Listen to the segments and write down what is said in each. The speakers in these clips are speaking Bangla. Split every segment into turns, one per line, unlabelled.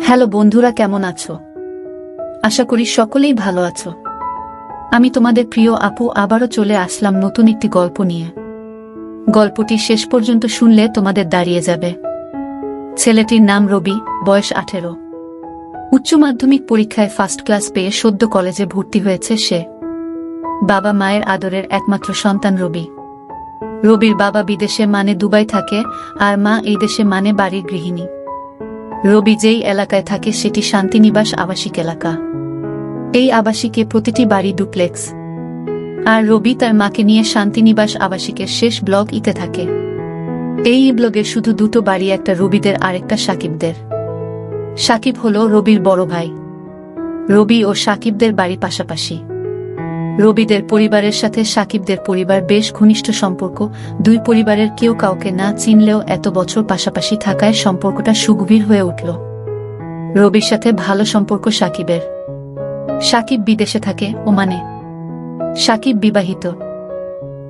হ্যালো বন্ধুরা, কেমন আছো? আশা করি সকলেই ভালো আছো। আমি তোমাদের প্রিয় আপু আবারও চলে আসলাম নতুন একটি গল্প নিয়ে। গল্পটি শেষ পর্যন্ত শুনলে তোমাদের দাঁড়িয়ে যাবে। ছেলেটির নাম রবি, বয়স 18। উচ্চ মাধ্যমিক পরীক্ষায় ফার্স্ট ক্লাস পেয়ে সদ্য কলেজে ভর্তি হয়েছে সে। বাবা মায়ের আদরের একমাত্র সন্তান রবি। রবির বাবা বিদেশে মানে দুবাই থাকে, আর মা এই দেশে মানে বাড়ির গৃহিণী। রবি যেই এলাকায় থাকে সেটি শান্তিনিবাস আবাসিক এলাকা। এই আবাসিকে প্রতিটি বাড়ি ডুপ্লেক্স। আর রবি তার মাকে নিয়ে শান্তিনিবাস আবাসিকের শেষ ব্লক ইতে থাকে। এই ব্লগে শুধু দুটো বাড়ি, একটা রবিদের আরেকটা সাকিবদের। সাকিব হলো রবির বড় ভাই। রবি ও সাকিবদের বাড়ি পাশাপাশি। রবিদের পরিবারের সাথে সাকিবদের পরিবার বেশ ঘনিষ্ঠ সম্পর্ক। দুই পরিবারের কেউ কাউকে না চিনলেও এত বছর পাশাপাশি থাকায় সম্পর্কটা সুগভীর হয়ে উঠল। রবির সাথে ভালো সম্পর্ক সাকিবের। সাকিব বিদেশে থাকে, ওমানে। সাকিব বিবাহিত।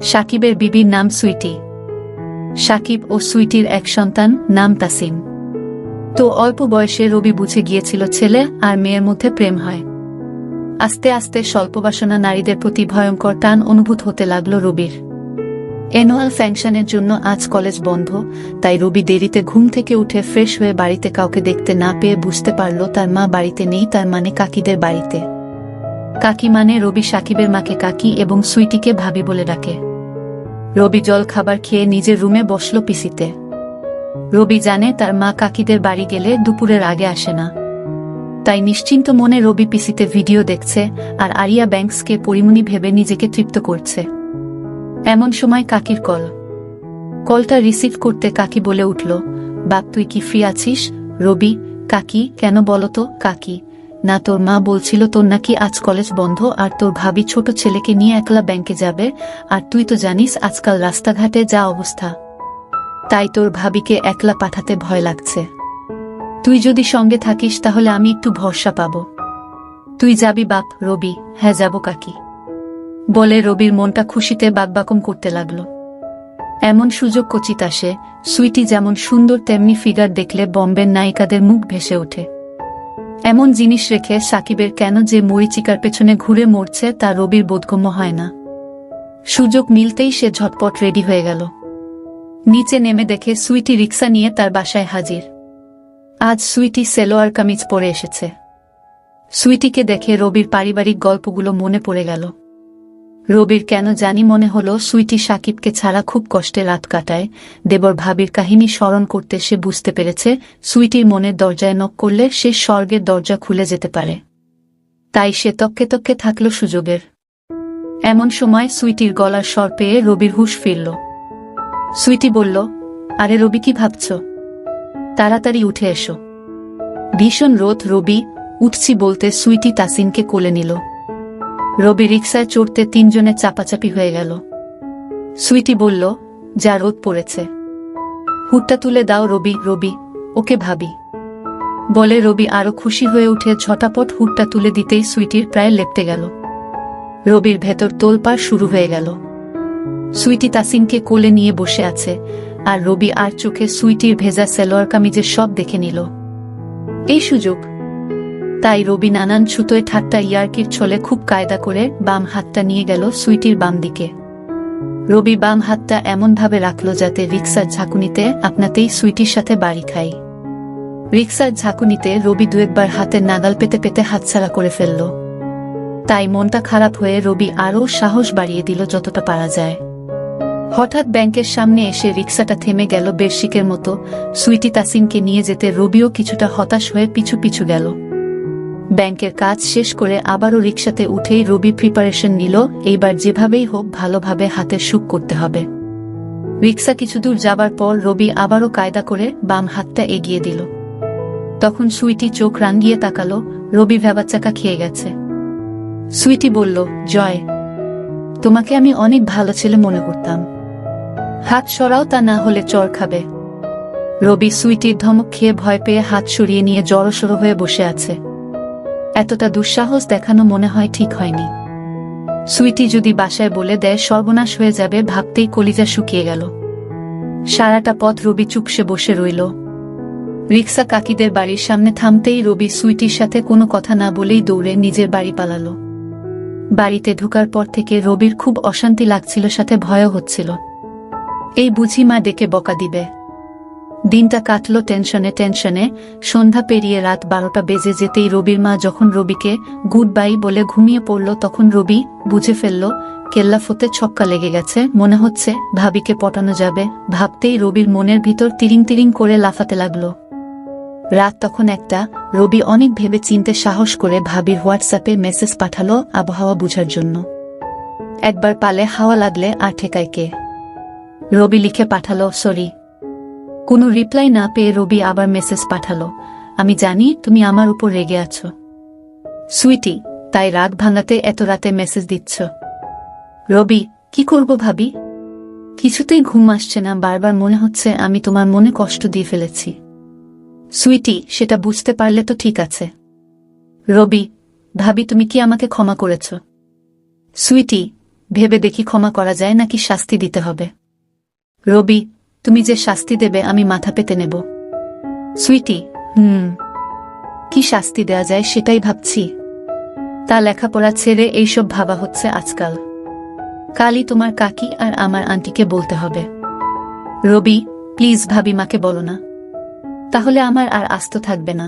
সাকিবের বিবির নাম সুইটি। সাকিব ও সুইটির এক সন্তান, নাম তাসিম। তো অল্প বয়সে রবি বুঝে গিয়েছিল ছেলে আর মেয়ের মধ্যে প্রেম হয়। আস্তে আস্তে স্বল্পবাসনা নারীদের প্রতি ভয়ঙ্কর টান অনুভূত হতে লাগল রবির। অ্যানুয়াল ফাংশনের জন্য আজ কলেজ বন্ধ, তাই রবি দেরিতে ঘুম থেকে উঠে ফ্রেশ হয়ে বাড়িতে কাউকে দেখতে না পেয়ে বুঝতে পারল তার মা বাড়িতে নেই, তার মানে কাকিদের বাড়িতে। কাকি মানে রবি সাকিবের মাকে কাকি এবং সুইটিকে ভাবি বলে ডাকে। রবি জল খাবার খেয়ে নিজের রুমে বসল পিসিতে। রবি জানে তার মা কাকিদের বাড়ি গেলে দুপুরের আগে আসে না, তাই নিশ্চিন্ত মনে রবি পিসিতে ভিডিও দেখছে আর আরিয়া ব্যাংকসকে পরিমণি ভেবে নিজেকে তৃপ্ত করছে। এমন সময় কাকির কল। কলটা রিসিভ করতে কাকি বলে উঠল, বাপ তুই কি ফ্রি আছিস? রবি, কাকি, কেন বলতো? কাকি, না তোর মা বলছিল তোর নাকি আজ কলেজ বন্ধ আর তোর ভাবি ছোট ছেলেকে নিয়ে একলা ব্যাংকে যাবে, আর তুই তো জানিস আজকাল রাস্তাঘাটে যা অবস্থা, তাই তোর ভাবিকে একলা পাঠাতে ভয় লাগছে। তুই যদি সঙ্গে থাকিস তাহলে আমি একটু ভরসা পাব। তুই যাবি বাপ? রবি, হ্যাঁ যাব কাকি বলে রবির মনটা খুশিতে বাকবাকম করতে লাগল। এমন সুযোগ কচিত আসে। সুইটি যেমন সুন্দর তেমনি ফিগার দেখলে বম্বের নায়িকাদের মুখ ভেসে ওঠে। এমন জিনিস রেখে সাকিবের কেন যে মরিচিকার পেছনে ঘুরে মরছে তা রবির বোধগম্য হয় না। সুযোগ মিলতেই সে ঝটপট রেডি হয়ে গেল। নিচে নেমে দেখে সুইটি রিক্সা নিয়ে তার বাসায় হাজির। আজ সুইটি সেলোয়ার কামিজ পরে এসেছে। সুইটিকে দেখে রবির পারিবারিক গল্পগুলো মনে পড়ে গেল। রবির কেন জানি মনে হলো সুইটি সাকিবকে ছাড়া খুব কষ্টে রাত কাটায়। দেবর ভাবির কাহিনী স্মরণ করতে সে বুঝতে পেরেছে সুইটির মনের দরজায় নক করলে সে স্বর্গের দরজা খুলে যেতে পারে। তাই সে তককে তককে থাকল সুযোগের। এমন সময় সুইটির গলার স্বর পেয়ে রবির হুঁশ ফিরল। সুইটি বলল, আরে রবি, কি ভাবছ? তাড়াতাড়ি উঠে এসো। ভীষণ রোদ। রবি, উঠছি বলতে সুইটি তাসিনকে কোলে নিল। রবি রিক্সায় চড়তে তিনজনে চাপাচাপি হয়ে গেল। সুইটি বলল, যা রোদ পড়েছে, হুডটা তুলে দাও। রবি, রবি, ওকে ভাবি বলে রবি আরো খুশি হয়ে উঠে ঝটাপট হুডটা তুলে দিতেই সুইটির প্রায় লেপ্টে গেল। রবির ভেতর তোলপাড় শুরু হয়ে গেল। সুইটি তাসিনকে কোলে নিয়ে বসে আছে, আর রবি আর চোখে সুইটির ভেজা সেলোয়ার কামিজের সব দেখে নিল। এই সুযোগ। তাই রবি নানান ছুতোয় ঠাট্টা ইয়ার্কির ছলে খুব কায়দা করে বাম হাতটা নিয়ে গেল সুইটির বাম দিকে। রবি বাম হাতটা এমনভাবে রাখল যাতে রিক্সার ঝাঁকুনিতে আপনাতেই সুইটির সাথে বাড়ি খাই। রিক্সার ঝাঁকুনিতে রবি দু একবার হাতের নাগাল পেতে পেতে হাতছাড়া করে ফেলল। তাই মনটা খারাপ হয়ে রবি আরও সাহস বাড়িয়ে দিল যতটা পারা যায়। হঠাৎ ব্যাংকের সামনে এসে রিক্সাটা থেমে গেল বেরশিকের মতো। সুইটি তাসিনকে নিয়ে যেতে রবিও কিছুটা হতাশ হয়ে পিছু পিছু গেল। ব্যাংকের কাজ শেষ করে আবারও রিক্সাতে উঠেই রবি প্রিপারেশন নিল, এইবার যেভাবেই হোক ভালোভাবে হাতের সুখ করতে হবে। রিক্সা কিছু দূর যাবার পর রবি আবারও কায়দা করে বাম হাতটা এগিয়ে দিল। তখন সুইটি চোখ রাঙিয়ে তাকালো। রবি ভ্যাবাচ্চাকা খেয়ে গেছে। সুইটি বলল, জয়, তোমাকে আমি অনেক ভালো ছেলে মনে করতাম। হাত সরাও, তা না হলে চর খাবে। রবি সুইটির ধমক খেয়ে ভয় পেয়ে হাত সরিয়ে নিয়ে জড়সড় হয়ে বসে আছে। এতটা দুঃসাহস দেখানো মনে হয় ঠিক হয়নি। সুইটি যদি বাসায় বলে দেয় সর্বনাশ হয়ে যাবে ভাবতেই কলিজা শুকিয়ে গেল। সারাটা পথ রবি চুপসে বসে রইল। রিক্সা কাকিদের বাড়ির সামনে থামতেই রবি সুইটির সাথে কোনো কথা না বলেই দৌড়ে নিজের বাড়ি পালালো। বাড়িতে ঢোকার পর থেকে রবির খুব অশান্তি লাগছিল, সাথে ভয়ও হচ্ছিল। এই বুঝি মা ডেকে বকা দিবে। দিনটা কাটলো টেনশনে টেনশনে। সন্ধ্যা পেরিয়ে রাত 12টা বেজে যেতেই রবির মা যখন রবিকে গুড বাই বলে ঘুমিয়ে পড়ল, তখন রবি বুঝে ফেলল কেল্লা ফতে ছক্কা লেগে গেছে। মনে হচ্ছে ভাবিকে পটানো যাবে। ভাবতেই রবির মনের ভিতর তিরিং তিরিং করে লাফাতে লাগলো। রাত তখন 1টা। রবি অনেক ভেবে চিনতে সাহস করে ভাবির হোয়াটসঅ্যাপে মেসেজ পাঠালো আবহাওয়া বুঝার জন্য। একবার পালে হাওয়া লাগলে আর ঠেকায় কে। রবি লিখে পাঠালো সরি। কোনো রিপ্লাই না পেয়ে রবি আবার মেসেজ পাঠালো, আমি জানি তুমি আমার উপর রেগে আছো সুইটি, তাই রাগ ভাঙাতে এত রাতে মেসেজ দিচ্ছ। রবি, কি করব ভাবি, কিছুতেই ঘুম আসছে না, বারবার মনে হচ্ছে আমি তোমার মনে কষ্ট দিয়ে ফেলেছি। সুইটি, সেটা বুঝতে পারলে তো ঠিক আছে। রবি, ভাবি তুমি কি আমাকে ক্ষমা করেছ? সুইটি, ভেবে দেখি ক্ষমা করা যায় নাকি শাস্তি দিতে হবে। রবি, তুমি যে শাস্তি দেবে আমি মাথা পেতে নেব। সুইটি, কি শাস্তি দেয়া যায় সেটাই ভাবছি। তা লেখাপড়া ছেড়ে এইসব ভাবা হচ্ছে আজকাল। কালই তোমার কাকি আর আমার আন্টিকে বলতে হবে। রবি, প্লিজ ভাবি মাকে বলো না, তাহলে আমার আর আস্ত থাকবে না।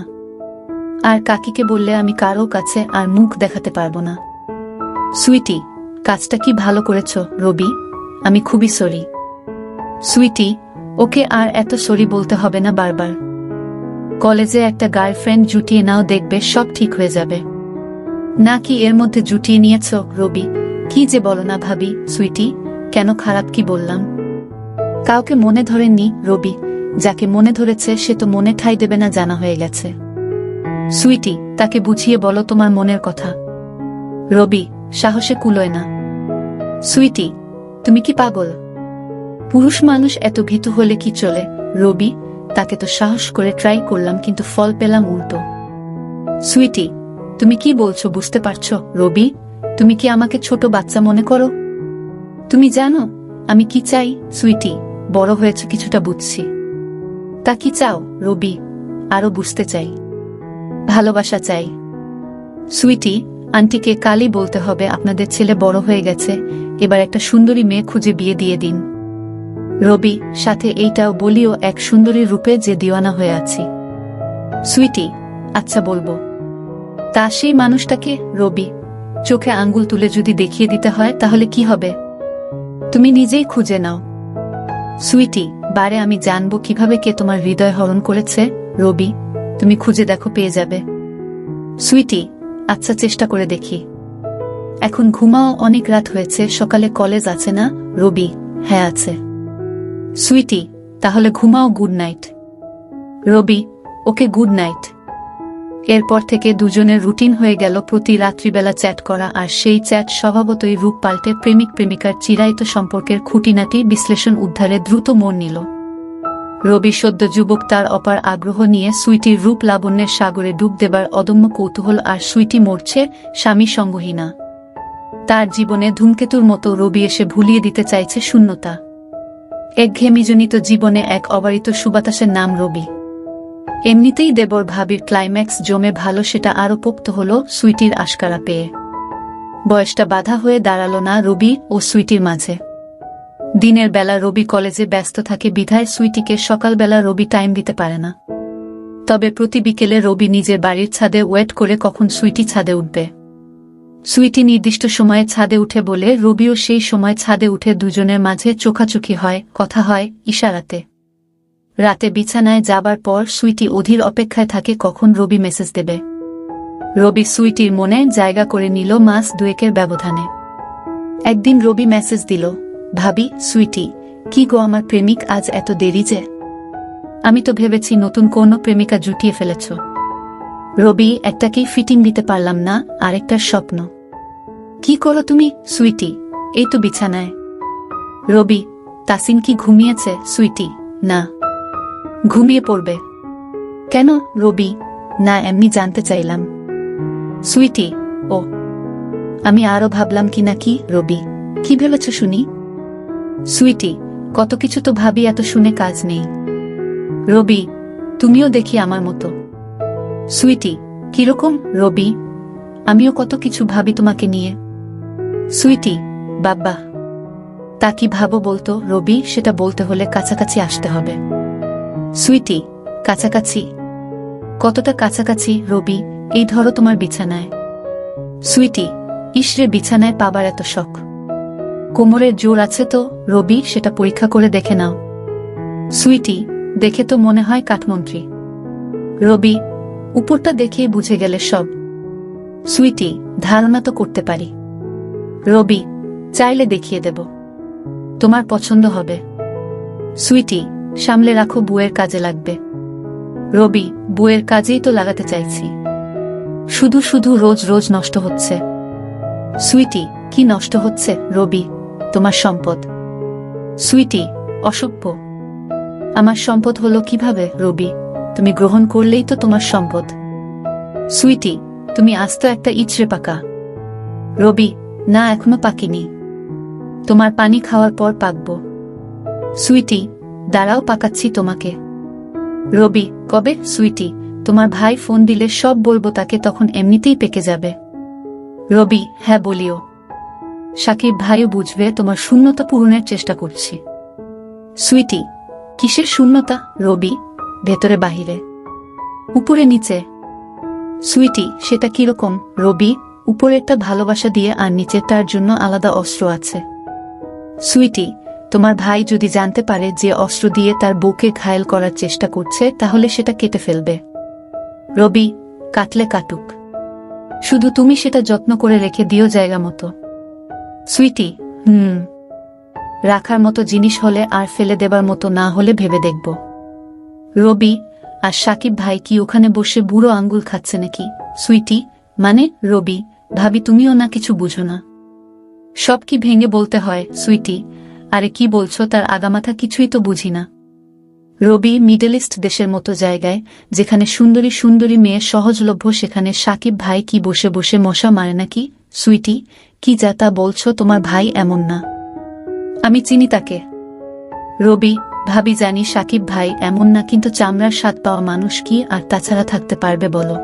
আর কাকিকে বললে আমি কারো কাছে আর মুখ দেখাতে পারবো না। সুইটি, কাজটা কি ভালো করেছ রবি, আমি খুবই সরি। সুইটি, ওকে আর এত সরি বলতে হবে না বারবার। কলেজে একটা গার্লফ্রেন্ড জুটিয়ে নাও, দেখবে সব ঠিক হয়ে যাবে। নাকি এর মধ্যে জুটিয়ে নিয়েছ? রবি, কি যে বলো না ভাবি। সুইটি, কেন, খারাপ কি বললাম? কাউকে মনে ধরেননি রবি, যাকে মনে ধরেছে সে তো মনে ঠাঁই দেবে না, জানা হয়ে গেছে। সুইটি, তাকে বুঝিয়ে বলো তোমার মনের কথা। রবি, সাহসে কুলোয় না। সুইটি, তুমি কি পাগল? পুরুষ মানুষ এত ভীতু হলে কি চলে? রবি, তাকে তো সাহস করে ট্রাই করলাম কিন্তু ফল পেলাম উল্টো। সুইটি, তুমি কি বলছো বুঝতে পারছো? রবি, তুমি কি আমাকে ছোট বাচ্চা মনে করো? তুমি জানো আমি কি চাই? সুইটি, বড় হয়েছে কিছুটা বুঝছি। তা কি চাও রবি? আরো বুঝতে চাই, ভালোবাসা চাই। সুইটি, আন্টিকে কালই বলতে হবে আপনাদের ছেলে বড় হয়ে গেছে, এবার একটা সুন্দরী মেয়ে খুঁজে বিয়ে দিয়ে দিন। রবি, সাথে এইটাও বলিও এক সুন্দরী রূপে যে দিওয়ানা হয়ে আছি। সুইটি, আচ্ছা বলবো। তা সেই মানুষটাকে? রবি, চোখে আঙ্গুল তুলে যদি দেখিয়ে দিতে হয় তাহলে কি হবে? তুমি নিজেই খুঁজে নাও। সুইটি, বারে আমি জানবো কিভাবে কে তোমার হৃদয় হরণ করেছে। রবি, তুমি খুঁজে দেখো, পেয়ে যাবে। সুইটি, আচ্ছা চেষ্টা করে দেখি। এখন ঘুমাও, অনেক রাত হয়েছে, সকালে কলেজ আছে না? রবি, হ্যাঁ আছে। সুইটি, তাহলে ঘুমাও, গুড নাইট। রবি, ওকে গুড নাইট। এরপর থেকে দুজনের রুটিন হয়ে গেল প্রতি রাত্রিবেলা চ্যাট করা, আর সেই চ্যাট স্বভাবতই রূপ পাল্টে প্রেমিক প্রেমিকার চিরায়ত সম্পর্কের খুঁটিনাটি বিশ্লেষণ উদ্ধারে দ্রুত মোড় নিল। রবি সদ্য যুবক, তার অপার আগ্রহ নিয়ে সুইটির রূপ লাবণ্যের সাগরে ডুব দেবার অদম্য কৌতূহল, আর সুইটি মরছে স্বামী সঙ্গহীনা। তার জীবনে ধূমকেতুর মতো রবি এসে ভুলিয়ে দিতে চাইছে শূন্যতা। একঘেয়েমিজনিত জীবনে এক অবারিত সুবাতাসের নাম রবি। এমনিতেই দেবর ভাবির ক্লাইম্যাক্স জমে ভালো, সেটা আরো পোক্ত হল সুইটির আশকারা পেয়ে। বয়সটা বাধা হয়ে দাঁড়ালো না রবি ও সুইটির মাঝে। দিনের বেলা রবি কলেজে ব্যস্ত থাকে বিধায় সুইটিকে সকালবেলা রবি টাইম দিতে পারে না। তবে প্রতি বিকেলে রবি নিজের বাড়ির ছাদে ওয়েট করে কখন সুইটি ছাদে উঠবে। সুইটি নির্দিষ্ট সময়ে ছাদে উঠে বলে রবিও সেই সময় ছাদে উঠে, দুজনের মাঝে চোখাচোখি হয়, কথা হয় ইশারাতে। রাতে বিছানায় যাবার পর সুইটি অধীর অপেক্ষায় থাকে কখন রবি মেসেজ দেবে। রবি সুইটির মনে জায়গা করে নিল মাস দুয়েকের ব্যবধানে। একদিন রবি মেসেজ দিল, ভাবি, সুইটি, কি গো আমার প্রেমিক আজ এত দেরি যে? আমি তো ভেবেছি নতুন কোন প্রেমিকা জুটিয়ে ফেলেছ। রবি, একটাকেই ফিটিং দিতে পারলাম না, আরেকটার স্বপ্ন। কি করো তুমি? সুইটি, এই তো বিছানায়। রবি, তাসিন কি ঘুমিয়েছে? সুইটি, না, ঘুমিয়ে পড়বে। কেন? রবি, না, এমনি জানতে চাইলাম। সুইটি, ও, আমি আরো ভাবলাম কি নাকি। রবি, কি ভেবেছ শুনি? সুইটি, কত কিছু তো ভাবি, এত শুনে কাজ নেই। রবি, তুমিও দেখি আমার মতো। সুইটি, কিরকম রবি? আমিও কত কিছু ভাবি তোমাকে নিয়ে। সুইটি, বাবা। তা কি ভাবো বলতো রবি? সেটা বলতে হলে কাছাকাছি আসতে হবে। সুইটি, কাছাকাছি? কতটা কাছাকাছি রবি? এই ধরো তোমার বিছানায়। সুইটি, ইসরে বিছানায় পাবার এত শখ? কোমরের জোর আছে তো রবি? সেটা পরীক্ষা করে দেখে নাও। সুইটি, দেখে তো মনে হয় কাঠমন্ত্রী। রবি, উপরটা দেখেই বুঝে গেলে সব। সুইটি, ধারণা তো করতে পারি। রবি, চাইলে দেখিয়ে দেব, তোমার পছন্দ হবে। সুইটি, সামলে রাখো, বুয়ের কাজে লাগবে। রবি, বুয়ের কাজেই তো লাগাতে চাইছি, শুধু শুধু রোজ রোজ নষ্ট হচ্ছে। সুইটি, কি নষ্ট হচ্ছে রবি? তোমার সম্পদ। সুইটি, অসভ্য। আমার সম্পদ হলো কিভাবে রবি? তুমি গ্রহণ করলেই তো তোমার সম্পদ। সুইটি, তুমি আস্ত একটা ইচড়ে পাকা। রবি, না, এখনো পাকিনি, তোমার পানি খাওয়ার পর পাকব। সুইটি, দাঁড়াও, পাকাচ্ছি তোমাকে। রবি, কবে? সুইটি, তোমার ভাই ফোন দিলে সব বলবো তাকে, তখন এমনিতেই পেকে যাবে। রবি, হ্যাঁ বলিও। সাকিব ভাইও বুঝবে তোমার শূন্যতা পূরণের চেষ্টা করছি। সুইটি, কিসের শূন্যতা রবি? ভেতরে বাহিরে, উপরে নিচে? সুইটি, সেটা কিরকম রবি? উপরেরটা ভালোবাসা দিয়ে আর নিচেরটার জন্য আলাদা অস্ত্র আছে। সুইটি, তোমার ভাই যদি জানতে পারে যে অস্ত্র দিয়ে তার বউকে ঘায়েল করার চেষ্টা করছে, তাহলে সেটা কেটে ফেলবে। রবি, কাটলে কাটুক, শুধু তুমি সেটা যত্ন করে রেখে দিও জায়গা মতো। সুইটি, রাখার মতো জিনিস হলে, আর ফেলে দেবার মতো না হলে ভেবে দেখব। রবি, আর সাকিব ভাই কি ওখানে বসে বুড়ো আঙ্গুল খাচ্ছে নাকি? সুইটি, মানে রবি, ভাবি তুমিও না কিছু বুঝো না, সব কি ভেঙে বলতে হয়? সুইটি, আরে কি বলছো, তার আগামাথা কিছুই তো বুঝি না। রবি, মিডল ইস্ট দেশের মতো জায়গায় যেখানে সুন্দরী সুন্দরী মেয়ে সহজলভ্য, সেখানে সাকিব ভাই কি বসে বসে মশা মারে নাকি? সুইটি, কি যা তা বলছো, তোমার ভাই এমন না, আমি চিনি তাকে। রবি, ভাবি জানি সাকিব ভাই এমন না, কিন্তু চামড়ার স্বাদ পাওয়া মানুষ কি আর তাছাড়া থাকতে পারবে বলো?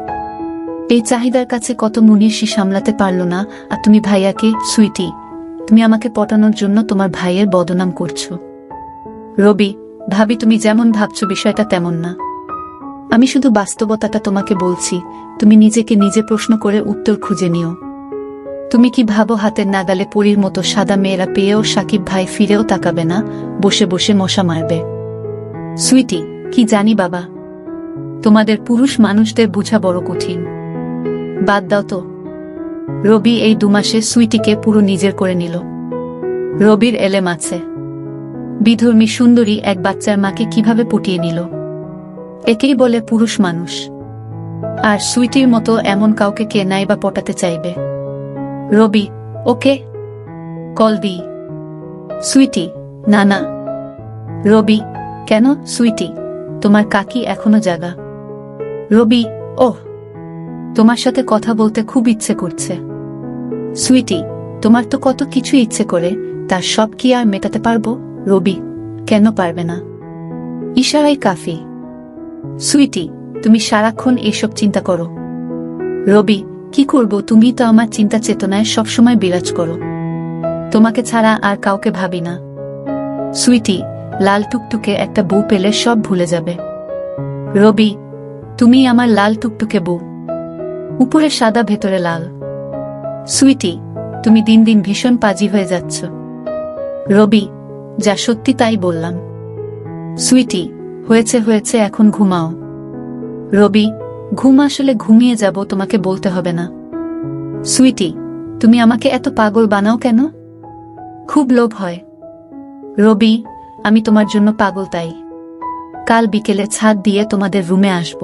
এই চাহিদার কাছে কত মুনিশি সামলাতে পারল না, আর তুমি ভাইয়াকে? সুইটি, তুমি আমাকে পটানোর জন্য তোমার ভাইয়ের বদনাম করছো। রবি, ভাবি তুমি যেমন ভাবছো বিষয়টা তেমন না, আমি শুধু বাস্তবতাটা তোমাকে বলছি, তুমি নিজেকে নিজে প্রশ্ন করে উত্তর খুঁজে নিও। তুমি কি ভাবো হাতের নাগালে পরীর মতো সাদা মেয়েরা পেয়েও সাকিব ভাই ফিরেও তাকাবে না, বসে বসে মশা মারবে? সুইটি, কি জানি বাবা, তোমাদের পুরুষ মানুষদের বোঝা বড় কঠিন, বাদ দাও তো। রবি এই 2 মাসে সুইটিকে পুরো নিজের করে নিল। রবির এলেম আছে, বিধর্মী সুন্দরী এক বাচ্চার মাকে কিভাবে পটিয়ে নিল, একেই বলে পুরুষ মানুষ। আর সুইটির মতো এমন কাউকে কে নাই বা পটাতে চাইবে? রবি, ওকে কল দি। সুইটি, না না। রবি, কেন? সুইটি, তোমার কাকি এখনো জাগা। রবি, ওহ, তোমার সাথে কথা বলতে খুব ইচ্ছে করছে। সুইটি, তোমার তো কত কিছু ইচ্ছে করে, তার সব কি আর মেটাতে পারবো? রবি, কেন পারবে না? ইশারাই কাফি। সুইটি, তুমি সারাক্ষণ এসব চিন্তা করো। রবি, কি করব? তুমি তো আমার চিন্তা চেতনায় সবসময় বিরাজ করো, তোমাকে ছাড়া আর কাউকে ভাবি না। সুইটি, লাল টুকটুকে একটা বউ পেলে সব ভুলে যাবে। রবি, তুমি আমার লাল টুকটুকে বউ, উপরে সাদা ভেতরে লাল। সুইটি, তুমি দিন দিন ভীষণ পাজি হয়ে যাচ্ছ। রবি, যা সত্যি তাই বললাম। সুইটি, হয়েছে হয়েছে, এখন ঘুমাও। রবি, ঘুম আসলে ঘুমিয়ে যাব, তোমাকে বলতে হবে না। সুইটি, তুমি আমাকে এত পাগল বানাও কেন? খুব লোভ হয়। রবি, আমি তোমার জন্য পাগল, তাই কাল বিকেলে ছাদ দিয়ে তোমাদের রুমে আসব।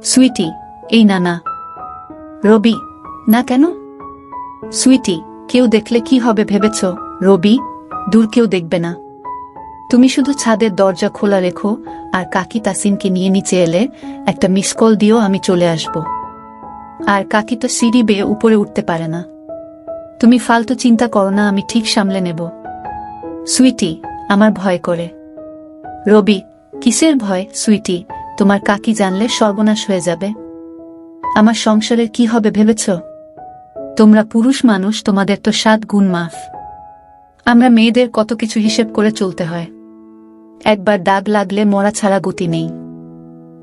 সুইটি, এই না না। রবি, না কেন? সুইটি, কেউ দেখলে কি হবে ভেবেছ? রবি, দূর কেউ দেখবে না, তুমি শুধু ছাদের দরজা খোলা রেখো, আর কাকি তাসিনকে নিয়ে নিচে এলে একটা মিস কল দিও, আমি চলে আসব। আর কাকি তো সিঁড়ি বেয়ে উপরে উঠতে পারে না, তুমি ফালতু চিন্তা করো না, আমি ঠিক সামলে নেব। সুইটি, আমার ভয় করে। রবি, কিসের ভয়? সুইটি, তোমার কাকি জানলে সর্বনাশ হয়ে যাবে। আমার সংসারের কি হবে ভেবেছ? তোমরা পুরুষ মানুষ, তোমাদের তো 7 গুণ মাফ। আমরা মেয়েদের কত কিছু হিসেব করে চলতে হয়। একবার দাগ লাগলে মরা ছাড়া গতি নেই।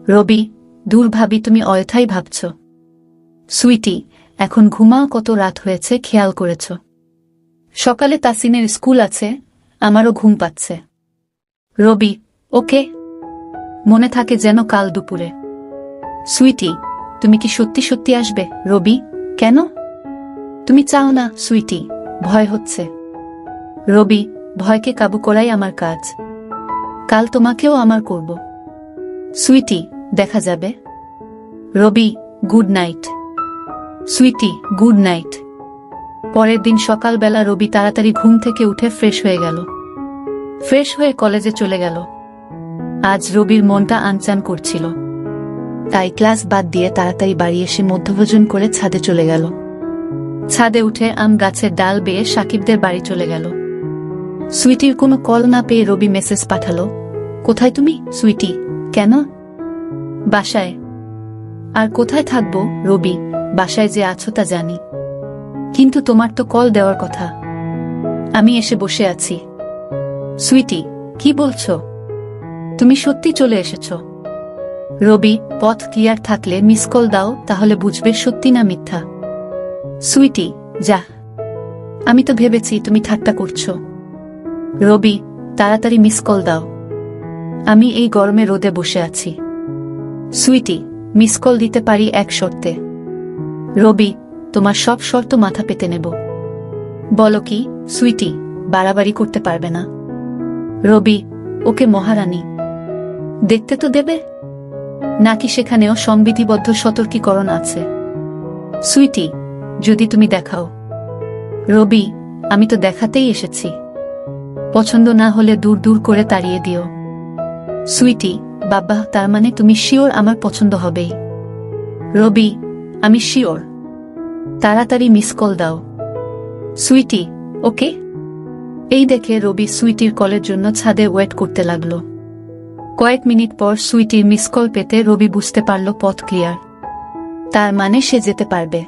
রবি, দূর ভাবি, তুমি অযথাই ভাবছ। সুইটি, এখন ঘুমাও, কত রাত হয়েছে খেয়াল করেছ? সকালে তাসিনের স্কুল আছে, আমারও ঘুম পাচ্ছে। রবি, ওকে, মনে থাকে যেন কাল দুপুরে। সুইটি, তুমি কি সত্যি সত্যি আসবে? রবি, কেন? তুমি চাও না? সুইটি, ভয় হচ্ছে। রবি, ভয়কে কাবু করাই আমার কাজ। কাল তোমাকেও আমার করব। সুইটি, দেখা যাবে। Rabi, good night. Sweety, good night. পরের দিন সকালবেলা রবি তাড়াতাড়ি ঘুম থেকে উঠে ফ্রেশ হয়ে গেল। ফ্রেশ হয়ে কলেজে চলে গেল। আজ রবির মনটা আনচান করছিল, তাই ক্লাস বাদ দিয়ে তাড়াতাড়ি বাড়ি এসে মধ্যভোজন করে ছাদে চলে গেল। ছাদে উঠে আম গাছের ডাল বেয়ে সাকিবদের বাড়ি চলে গেল। সুইটির কোনো কল না পেয়ে রবি মেসেজ পাঠালো, কোথায় তুমি? সুইটি, কেন? বাসায়। আর কোথায় থাকবো রবি, বাসায় যে আছো তা জানি, কিন্তু তোমার তো কল দেওয়ার কথা। আমি এসে বসে আছি। সুইটি, কি বলছো? তুমি সত্যি চলে এসেছ? রবি, পথ ক্লিয়ার থাকলে মিস কল দাও, তাহলে বুঝবে সত্যি না মিথ্যা। সুইটি, যা, আমি তো ভেবেছি তুমি ঠাট্টা করছো। রবি, তাড়াতাড়ি মিস কল দাও, আমি এই গরমে রোদে বসে আছি। সুইটি, মিস কল দিতে পারি এক শর্তে। রবি, তোমার সব শর্ত মাথা পেতে নেব। বলো কি? সুইটি, বাড়াবাড়ি করতে পারবে না। রবি, ওকে মহারানী। দেখতে তো দেবে নাকি সেখানেও সংবিধিবদ্ধ সতর্কীকরণ আছে? সুইটি, যদি তুমি দেখাও। রবি, আমি তো দেখাতেই এসেছি, পছন্দ না হলে দূর দূর করে তাড়িয়ে দিও। সুইটি, বাবা, তার মানে তুমি শিওর আমার পছন্দ হবেই? রবি, আমি শিওর। তাড়াতাড়ি মিস কল দাও। সুইটি, ওকে। এই দেখে রবি সুইটির কলের জন্য ছাদে ওয়েট করতে লাগলো। কয়েক মিনিট পর সুইটির মিস কল পেতে রবি বুঝতে পারল পথ ক্লিয়ার, তার মানে সে যেতে পারবে।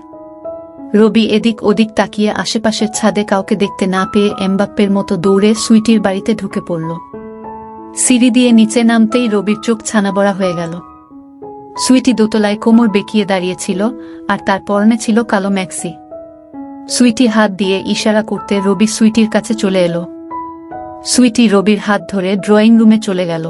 রবি এদিক ওদিক তাকিয়ে আশেপাশের ছাদে কাউকে দেখতে না পেয়ে এমবাপ্পের মতো দৌড়ে সুইটির বাড়িতে ঢুকে পড়ল। সিঁড়ি দিয়ে নিচে নামতেই রবির চোখ ছানাবড়া হয়ে গেল। সুইটি দোতলায় কোমর বেঁকিয়ে দাঁড়িয়েছিল, আর তার পরনে ছিল কালো ম্যাক্সি। সুইটি হাত দিয়ে ইশারা করতে রবি সুইটির কাছে চলে এলো। সুইটি রবির হাত ধরে ড্রয়িং রুমে চলে গেল।